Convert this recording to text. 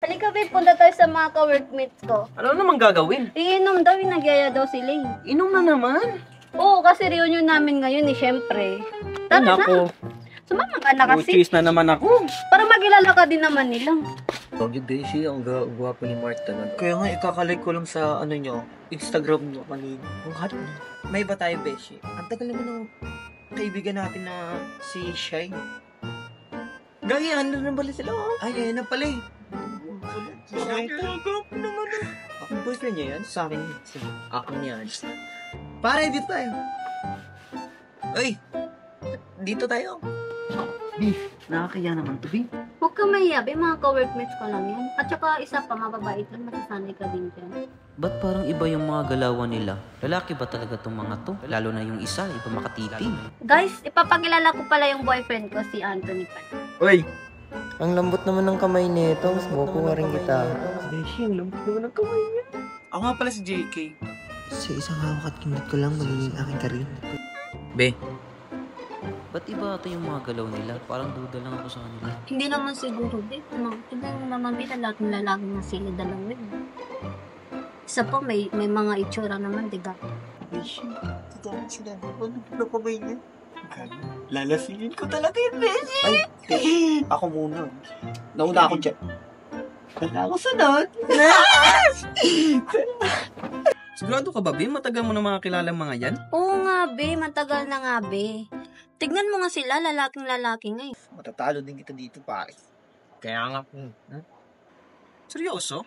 Halika, babe, punta tayo sa mga ka-workmates ko. Ano naman gagawin? Iinom daw, nagyaya daw sila eh. Inom na naman. Oo, kasi reunion namin ngayon eh, syempre. Tara na. Nako. Sumama ka na kasi. Cheese na naman ako. Para magilala ka din naman nila. Pogi Beshi, ang gwapo ni Mark talaga. Kaya nga, ikakalik ko lang sa Instagram nyo kanina. Ang hot na. May iba tayo, Beshi. Ang tagal naman ng kaibigan natin na si Shai. Gagi, ano na pala sila? Ay, ayan na pala eh. Ay, gwapo naman ah. Ang boyfriend niya yan? Sa akin. Akin yan. Pare, dito tayo. Ay, dito tayo. Nakakaya naman to, Bi. Huwag ka mahiya, babe, mga ka-workmates ko lang yan. At saka isa pa, mababait lang, masasanay ka din dyan. Ba't parang iba yung mga galawan nila? Lalaki ba talaga tong mga to? Lalo na yung isa, iba makatiting. Guys, ipapakilala ko pala yung boyfriend ko, si Anthony pa. Uy! Ang lambot naman ng kamay nito. Mas makuha rin kita. Beshi, ang lambot naman ng kamay niya. Ako nga pala si JK. Sa isang hawak at kinat ko lang, magiging akin ka rin. Be, Ba't iba ito yung mga galaw nila? Parang duda lang ako sa kanila. Hindi naman siguro, babe. Tignan mo naman, babe, lahat ng lalaki na sila dalawa. Isa pa, may mga itsura naman, diba? Beshi, totoo sila. Ano na kamay niya? Lalasingin ko talaga yun, Beshi. Ay, ako muna. Nauna ako dyan. Kaya ako sunod. Sigurado ka ba, Bi? Matagal mo na mga kilalang mga yan? Oo nga, be. Matagal na nga, be. Tignan mo nga sila, lalaking-lalaki nga eh. Matatalo din kita dito, pare. Kaya nga. Seryoso?